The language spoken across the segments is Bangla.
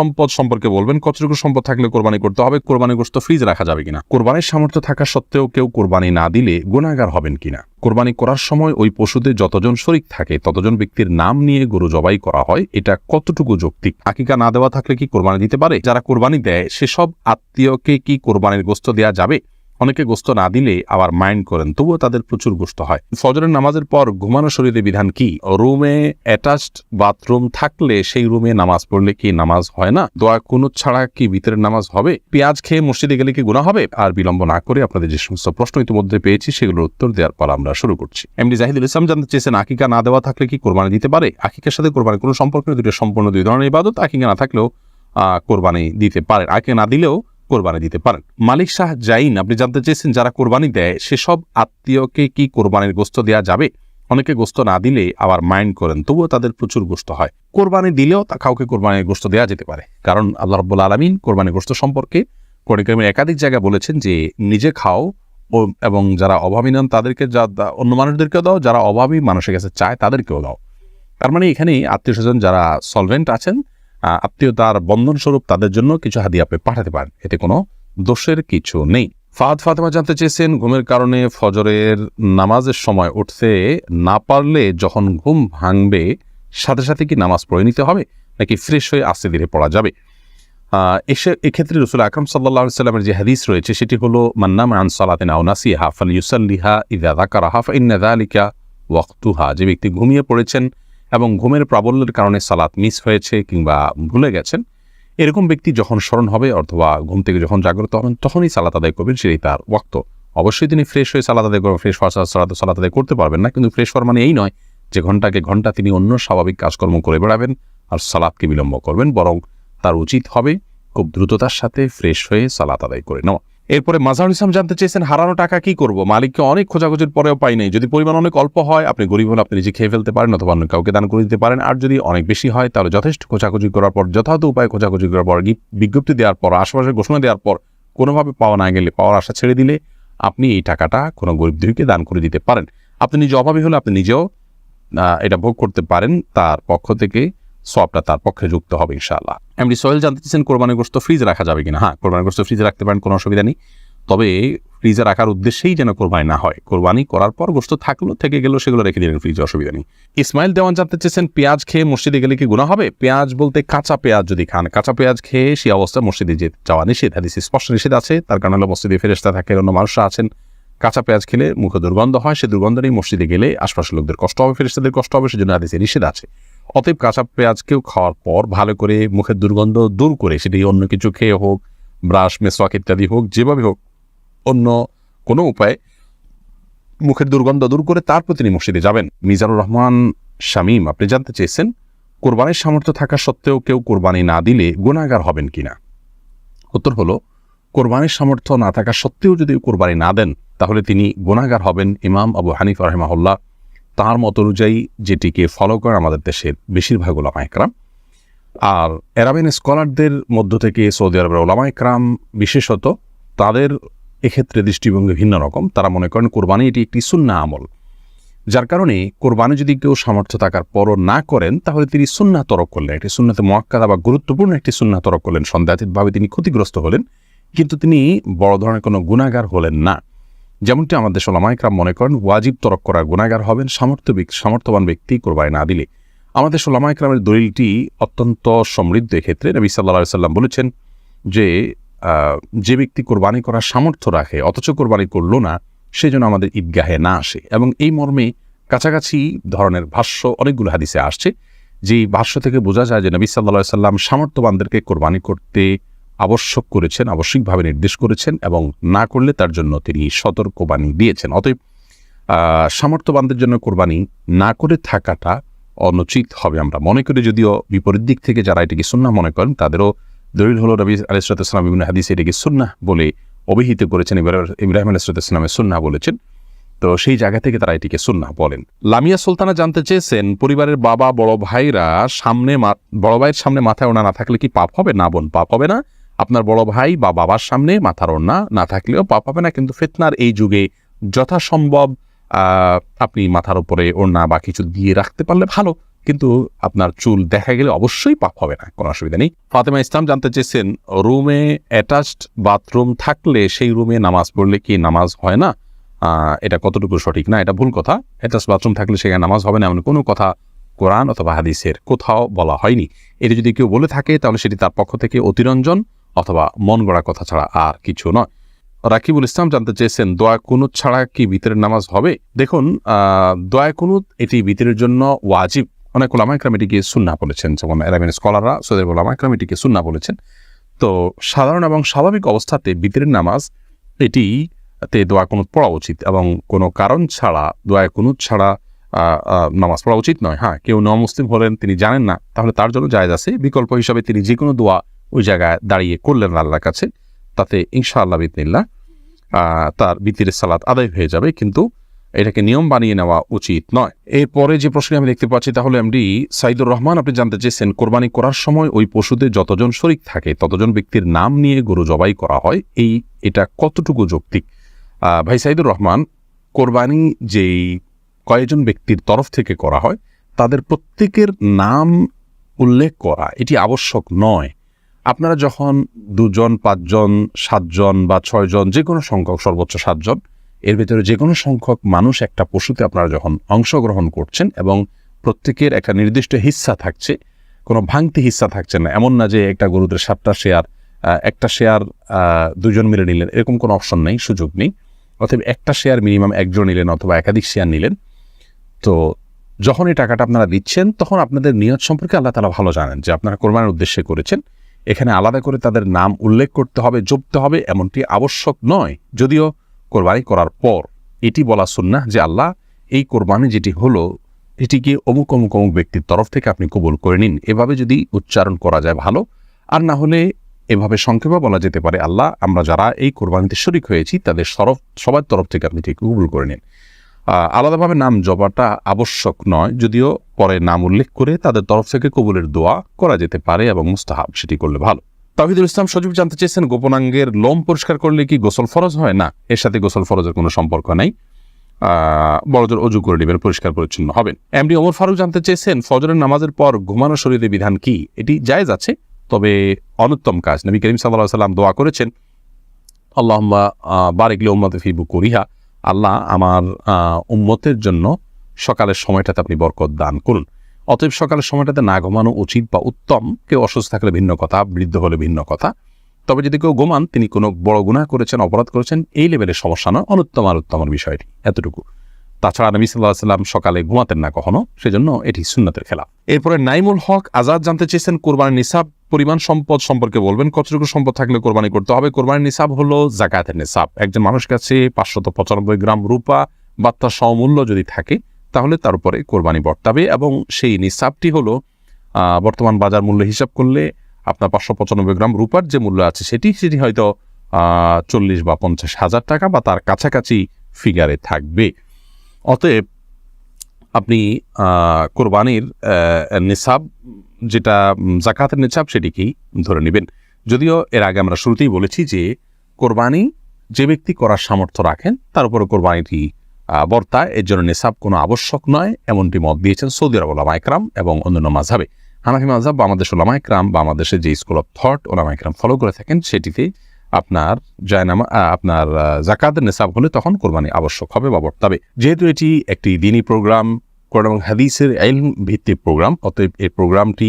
সম্পদ সম্পর্কে বলবেন, কতটুকু সম্পদ থাকলে কোরবানি করতে হবে, কোরবানি গোশত ফ্রিজ রাখা যাবে কিনা, কোরবানির সামর্থ্য থাকা সত্ত্বেও কেউ কোরবানি না দিলে গুনাহগার হবেন কিনা, কোরবানি করার সময় ওই পশুতে যতজন শরীক থাকে ততজন ব্যক্তির নাম নিয়ে গরু জবাই করা হয়, এটা কতটুকু যৌক্তিক, আকিকা না দেওয়া থাকলে কি কোরবানি দিতে পারে, যারা কোরবানি দেয় সেসব আত্মীয়কে কি কোরবানির গোশত দেওয়া যাবে, অনেকে গোশত না দিলে আবার মাইন্ড করেন তবুও তাদের প্রচুর গোশত হয়। ফজরের নামাজের পর ঘুমানো শরীরে বিধান কি, রুমে অ্যাটাচড বাথরুম থাকলে সেই রুমে নামাজ পড়লে কি নামাজ হয় না, দোয়া কুনুত ছাড়া কি ভিতরের নামাজ হবে, পেঁয়াজ খেয়ে মসজিদে গেলে কি গুনাহ হবে। আর বিলম্ব না করে আপনাদের যে সমস্ত প্রশ্ন ইতিমধ্যে পেয়েছি সেগুলোর উত্তর দেওয়ার পর আমরা শুরু করছি। এমডি জাহিদুল ইসলাম জানতে চেয়েছেন, আকিকা না দেওয়া থাকলে কি কোরবানি দিতে পারে। আকিকার সাথে কোরবানি কোনো সম্পর্ক নেই, দুটো সম্পূর্ণ দুই ধরনের ইবাদত। আকিকা না থাকলেও কোরবানি দিতে পারেন, আকিকা না দিলেও কোরবানি দিতে পারেন। মালিক শাহ জাইন আপনি জানতে চেয়েছেন, যারা কোরবানি দেয় সেসব আত্মীয়কে কি কোরবানির গোশত দেওয়া যাবে, অনেকে গোশত না দিলে আবার মাইন্ড করেন তবুও তাদের প্রচুর গোশত হয়। কোরবানি দিলেও তা কাউকে কোরবানির গোশত দেওয়া যেতে পারে, কারণ আল্লাহ রাব্বুল আলামিন কোরবানির গোশত সম্পর্কে কোরআন কারীমের একাধিক জায়গায় বলেছেন যে নিজে খাও এবং যারা অভাবী নন তাদেরকে অন্য মানুষদেরকেও দাও, যারা অভাবী মানুষের কাছে চায় তাদেরকেও দাও। তার মানে এখানে আত্মীয় স্বজন যারা সলভেন্ট আছেন, আত্মীয়তার বন্ধন স্বরূপ তাদের জন্য কিছু হাদিয়া আপনি পাঠাতে পারেন, এতে কোনো দোষের কিছু নেই। ফাতেমা জানতে চেয়েছেন, ঘুমের কারণে ফজরের নামাজের সময় উঠতে না পারলে যখন ঘুম ভাঙবে সাথে সাথে কি নামাজ পড়ে নিতে হবে নাকি ফ্রেশ হয়ে আস্তে ধীরে পড়া যাবে। এক্ষেত্রে রাসূল আকরাম সাল্লাল্লাহু আলাইহি ওয়াসাল্লামের যে হাদিস রয়েছে সেটি হলো, মান নামা আন সালাতিন আও নাসিহা ফালইউসাল্লিহা ইযা যাকারাহা ফাইন্না যালিকা ওয়াক্তুহা। যে ব্যক্তি ঘুমিয়ে পড়েছেন এবং ঘুমের প্রাবল্যের কারণে সালাত মিস হয়েছে কিংবা ভুলে গেছেন, এরকম ব্যক্তি যখন স্মরণ হবে অথবা ঘুম থেকে যখন জাগ্রত হবেন তখনই সালাত আদায় করবেন, সেটাই তার ওয়াক্ত। অবশ্যই তিনি ফ্রেশ হয়ে সালাত আদায় করবেন, ফ্রেশ হওয়া সালাত আদায় করতে পারবেন না, কিন্তু ফ্রেশ হওয়ার মানে এই নয় যে ঘন্টাকে ঘন্টা তিনি অন্য স্বাভাবিক কাজকর্ম করে বেড়াবেন আর সালাতকে বিলম্ব করবেন, বরং তার উচিত হবে খুব দ্রুততার সাথে ফ্রেশ হয়ে সালাত আদায় করে নেওয়া। এরপরে মাজারুল ইসলাম জানতে চেয়েছেন, হারানো টাকা কি করব, মালিককে অনেক খোঁজাখুঁজির পরেও পাই নাই, যদি পরিমাণ অনেক অল্প হয় আপনি গরিব হলে আপনি নিজে খেয়ে ফেলতে পারেন অথবা অন্য কাউকে দান করে দিতে পারেন, আর যদি অনেক বেশি হয় তাহলে যথেষ্ট খোঁজাখুঁজি করার পর, যথাযথ উপায়ে খোঁজাখুঁজি করার পর, বিজ্ঞপ্তি দেওয়ার পর, আশেপাশে ঘোষণা দেওয়ার পর কোনোভাবে পাওয়া না গেলে পাওয়ার আশা ছেড়ে দিলে আপনি এই টাকাটা কোনো গরিব দুঃখীকে দান করে দিতে পারেন। আপনি নিজে অভাবী হলে আপনি নিজেও এটা ভোগ করতে পারেন, তার পক্ষ থেকে সওয়াবটা তার পক্ষে যুক্ত হবে ইনশাআল্লাহ। এমডি সোহেল জানতে চাচ্ছেন, কোরবানির গোশত ফ্রিজে রাখা যাবে কিনা। হ্যাঁ, কোরবানির গোশত ফ্রিজে রাখতে পারেন, কোনো অসুবিধা নেই, তবে ফ্রিজে রাখার উদ্দেশ্যেই যেন কোরবানি না হয়। কোরবানি করার পর গোশত থাকলো থেকে গেল সেগুলো রেখে দিলেন ফ্রিজে, অসুবিধা নেই। ইসমাইল দেওয়ান জানতে চেয়েছেন, পেঁয়াজ খেয়ে মসজিদে গেলে কি গুনাহ হবে। পেঁয়াজ বলতে কাঁচা পেঁয়াজ যদি খান, কাঁচা পেঁয়াজ খেয়ে সেই অবস্থায় মসজিদে যাওয়া নিষেধ, হাদিসে স্পষ্ট নিষেধ আছে। তার কারণ হলো মসজিদে ফেরেশতা থাকে, অন্য মানুষরা আছেন, কাঁচা পেঁয়াজ খেলে মুখে দুর্গন্ধ হয়, সে দুর্গন্ধ নেই, মসজিদে গেলে আশপাশের লোকদের কষ্ট হবে, ফেরেশতাদের কষ্ট হবে, সেজন্য হাদিসে নিষেধ আছে। অতএব কাঁচা পেঁয়াজকেও খাওয়ার পর ভালো করে মুখের দুর্গন্ধ দূর করে, সেটি অন্য কিছু খেয়ে হোক, ব্রাশ মেসওয়াক ইত্যাদি হোক, যেভাবে হোক, অন্য কোনো উপায়ে মুখের দুর্গন্ধ দূর করে তারপর তিনি মসজিদে যাবেন। মিজানুর রহমান শামীম আপনি জানতে চেয়েছেন, কোরবানির সামর্থ্য থাকা সত্ত্বেও কেউ কোরবানি না দিলে গুনাহগার হবেন কিনা। উত্তর হলো, কোরবানির সামর্থ্য না থাকা সত্ত্বেও যদি কোরবানি না দেন তাহলে তিনি গুনাহগার হবেন। ইমাম আবু হানিফা রাহিমাহুল্লাহ তাঁর মত অনুযায়ী যেটিকে ফলো করেন আমাদের দেশের বেশিরভাগ উলামা ইকরাম, আর আরাবিয়ান স্কলারদের মধ্য থেকে সৌদি আরবের উলামা ইকরাম বিশেষত, তাদের এক্ষেত্রে দৃষ্টিভঙ্গি ভিন্ন রকম। তারা মনে করেন কোরবানি এটি একটি সুন্নাহ আমল, যার কারণে কোরবানি যদি কেউ সামর্থ্য থাকার পরও না করেন তাহলে তিনি সুন্নাহ তরক করলেন, একটি সুন্নাতে মুআক্কাদা বা গুরুত্বপূর্ণ একটি সুন্নাহ তরক করলেন, সন্দেহাতীতভাবে তিনি ক্ষতিগ্রস্ত হলেন, কিন্তু তিনি বড় ধরনের কোনো গুনাহগার হলেন না। যেমনটি আমাদের উলামা ইকরাম মনে করেন ওয়াজিব তরক করার গুনাহগার হবেন সামর্থ্যবান ব্যক্তি কোরবানি না দিলে। আমাদের উলামা ইকরামের দলিলটি অত্যন্ত সমৃদ্ধ। এক্ষেত্রে নবী সাল্লাল্লাহু আলাইহি ওয়াসাল্লাম বলেছেন যে ব্যক্তি কোরবানি করার সামর্থ্য রাখে অথচ কোরবানি করল না, সে যেন আমাদের ঈদগাহে না আসে। এবং এই মর্মে কাছাকাছি ধরনের ভাষ্য অনেকগুলো হাদিসে আসছে, যেই ভাষ্য থেকে বোঝা যায় যে নবী সাল্লাল্লাহু আলাইহি ওয়াসাল্লাম সামর্থ্যবানদেরকে কোরবানি করতে আবশ্যক করেছেন, আবশ্যিকভাবে নির্দেশ করেছেন, এবং না করলে তার জন্য তিনি সতর্কবাণী দিয়েছেন। অতএব সামর্থ্যবানদের জন্য কোরবানি না করে থাকাটা অনুচিত হবে আমরা মনে করি। যদিও বিপরীত দিক থেকে যারা এটিকে সুন্নাহ মনে করেন তাদেরও দলিল হলো নবী আলাইহিস সালাম বিভিন্ন হাদিসে এটিকে সুন্নাহ বলে অভিহিত করেছেন, ইব্রাহিম আলাইহিস সালামের সুন্নাহ বলেছেন, তো সেই জায়গা থেকে তারা এটিকে সুন্নাহ বলেন। লামিয়া সুলতানা জানতে চেয়েছেন, পরিবারের বাবা বড় ভাইয়ের সামনে মাথায় ওড়না না থাকলে কি পাপ হবে। না বোন, পাপ হবে না। আপনার বড় ভাই বা বাবার সামনে মাথার ওড়না না থাকলেও পাপ হবে না, কিন্তু ফিতনার এই যুগে যথাসম্ভব আপনি মাথার উপরে ওড়না বা কিছু দিয়ে রাখতে পারলে ভালো, কিন্তু আপনার চুল দেখা গেলে অবশ্যই পাপ হবে না, কোনো অসুবিধা নেই। ফাতেমা ইসলাম জানতে চেয়েছেন, রুমে অ্যাটাচড বাথরুম থাকলে সেই রুমে নামাজ পড়লে কি নামাজ হয় না? এটা কতটুকু সঠিক? না, এটা ভুল কথা। অ্যাটাচড বাথরুম থাকলে সেখানে নামাজ হবে না এমন কোনো কথা কোরআন অথবা হাদিসের কোথাও বলা হয়নি। এটি যদি কেউ বলে থাকে তাহলে সেটি তার পক্ষ থেকে অতিরঞ্জন অথবা মন গড়া কথা ছাড়া আর কিছু নয়। রাকিবুল ইসলাম জানতে চেয়েছেন, দোয়া কুনুত ছাড়া কি ভিতরের নামাজ হবে? দেখুন, দোয়া কুনুত এটি ভিতরের জন্য ওয়াজিব। অনেক ওলামা ইকরাম এটিকে সুন্নাহ বলেছেন, যেমন আরবিয়ান স্কলাররা, সৌদি ওলামা ইকরাম এটিকে সুন্নাহ বলেছেন। তো সাধারণ এবং স্বাভাবিক অবস্থাতে ভিতরের নামাজ এটিতে দোয়া কুনুত পড়া উচিত এবং কোনো কারণ ছাড়া দোয়া কুনুত ছাড়া নামাজ পড়া উচিত নয়। হ্যাঁ, কেউ নমুসলিম হলেন, তিনি জানেন না, তাহলে তার জন্য জায়েজ আছে। বিকল্প হিসাবে তিনি যে কোনো দোয়া ওই জায়গায় দাঁড়িয়ে করলেন আল্লাহর কাছে, তাতে ইনশাআল্লাহ বিদিনিল্লাহ তার ভিতরের সালাত আদায় হয়ে যাবে, কিন্তু এটাকে নিয়ম বানিয়ে নেওয়া উচিত নয়। এরপরে যে প্রশ্ন আমি দেখতে পাচ্ছি, তাহলে এমডি সাইদুর রহমান আপনি জানতে চেয়েছেন, কোরবানি করার সময় ওই পশুদের যতজন শরীক থাকে ততজন ব্যক্তির নাম নিয়ে গরু জবাই করা হয়, এটা কতটুকু যৌক্তিক? ভাই সাইদুর রহমান, কোরবানি যেই কয়েকজন ব্যক্তির তরফ থেকে করা হয় তাদের প্রত্যেকের নাম উল্লেখ করা এটি আবশ্যক নয়। আপনারা যখন 2 জন, 5 জন, 7 জন বা 6 জন, যে কোনো সংখ্যক, সর্বোচ্চ 7 জন, এর ভেতরে যে কোনো সংখ্যক মানুষ একটা পশুতে আপনারা যখন অংশগ্রহণ করছেন এবং প্রত্যেকের একটা নির্দিষ্ট হিস্সা থাকছে, কোনো ভাঙতি হিস্সা থাকছে না। এমন না যে একটা গরুতে 7টা শেয়ার, একটা শেয়ার 2 জন মিলে নিলেন, এরকম কোনো অপশন নেই, সুযোগ নেই। অতএব একটা শেয়ার মিনিমাম 1 জন নিলেন অথবা একাধিক শেয়ার নিলেন। তো যখন এই টাকাটা আপনারা দিচ্ছেন তখন আপনাদের নিয়ত সম্পর্কে আল্লাহ তাআলা ভালো জানেন, যে আপনারা কোরবানির উদ্দেশ্যে করেছেন। এখানে আলাদা করে তাদের নাম উল্লেখ করতে হবে, জপতে হবে, এমনটি আবশ্যক নয়। যদিও কোরবানি করার পর এটি বলা সুন্নাহ যে আল্লাহ, এই কোরবানি যেটি হলো এটিকে অমুক অমুক অমুক ব্যক্তির তরফ থেকে আপনি কবুল করে নিন। এভাবে যদি উচ্চারণ করা যায় ভালো, আর না হলে এভাবে সংক্ষেপে বলা যেতে পারে, আল্লাহ, আমরা যারা এই কোরবানিতে শরীক হয়েছি তাদের সবার তরফ থেকে আপনি ঠিক কবুল করে নিন। আলাদাভাবে নাম জপাটা আবশ্যক নয়, যদিও পরে নাম উল্লেখ করে তাদের তরফ থেকে কবুলের দোয়া করা যেতে পারে এবং মুস্তাহাব, সেটি করলে ভালো। তাওহীদুল ইসলাম সজীব জানতে চেয়েছেন, গোপনাঙ্গের লোম পরিষ্কার করলে কি গোসল ফরজ হয়? না, এর সাথে গোসল ফরজের কোনো সম্পর্ক নাই। বড়জোর অজু করে নেবেন, পরিষ্কার পরিচ্ছন্ন হবেন। এমডি ওমর ফারুক জানতে চেয়েছেন, ফজরের নামাজের পর ঘুমানো শরীরের বিধান কি? এটি জায়েজ আছে, তবে অনুত্তম কাজ। নবী করিম সাল্লাল্লাহু আলাইহি ওয়াসাল্লাম দোয়া করেছেন, আল্লাহুম্মা বারিক লি উম্মতি ফি বুকুরিহা, আল্লাহ আমার উম্মতের জন্য সকালের সময়টাতে আপনি বরকত দান করুন। অতএব সকালের সময়টাতে না ঘুমানো উচিত বা উত্তম। কেউ অসুস্থ থাকলে ভিন্ন কথা, বৃদ্ধ হলে ভিন্ন কথা। তবে যদি কেউ ঘুমান, তিনি কোনো বড় গুনাহ করেছেন, অপরাধ করেছেন, এই লেভেলের সমস্যা নয়, অনুত্তম আর উত্তমের বিষয়টি এতটুকু। তাছাড়া নবী সাল্লাল্লাহু আলাইহি ওয়াসাল্লাম সকালে ঘুমাতেন না কখনো, সেজন্য এটি সুন্নতের খেলাফ। এরপরে নাইমুল হক আজাদ জানতে চেয়েছেন, কোরবানির নিসাব পরিমাণ সম্পদ সম্পর্কে বলবেন, কতটুকু সম্পদ থাকলে কোরবানি করতে হবে? কোরবানির নিসাব হলো যাকাতের নিসাব। একজন মানুষের কাছে 595 গ্রাম রূপা বা তার সমমূল্য যদি থাকে তাহলে তার উপরে কোরবানি বর্তাবে, এবং সেই নিসাবটি হলো বর্তমান বাজার মূল্য হিসাব করলে আপনার 595 গ্রাম রূপার যে মূল্য আছে সেটি হয়তো 40 বা 50 হাজার টাকা বা তার কাছাকাছি ফিগারে থাকবে। অতএব আপনি কোরবানির নিসাব, যেটা যাকাতের নিসাব, সেটিকেই ধরে নেবেন। যদিও এর আগে আমরা শুরুতেই বলেছি যে কোরবানি যে ব্যক্তি করার সামর্থ্য রাখেন তার উপরে কোরবানিটি বর্তায়, এর জন্য নিসাব কোনো আবশ্যক নয়, এমনটি মত দিয়েছেন সৌদি আরব ওলামা ইকরাম এবং অন্যান্য মাযহাবে। হানাফি মাযহাব বা আমাদের ওলামা ইকরাম বা আমাদের দেশে যে স্কুল অফ থট ওলামা ইকরাম ফলো করে থাকেন, সেটিতে আপনার আপনার যাকাতের নিসাব হলে তখন কোরবানি আবশ্যক হবে বা বর্তাবে। যেহেতু এটি একটি দ্বীনি প্রোগ্রাম, কোরআন এবং হাদিসের ইলম ভিত্তিক প্রোগ্রাম, অতএব এই প্রোগ্রামটি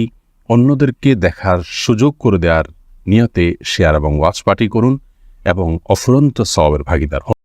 অন্যদেরকে দেখার সুযোগ করে দেওয়ার নিয়তে শেয়ার এবং ওয়াচ পার্টি করুন এবং অফুরন্ত সওয়াবের ভাগীদার হন।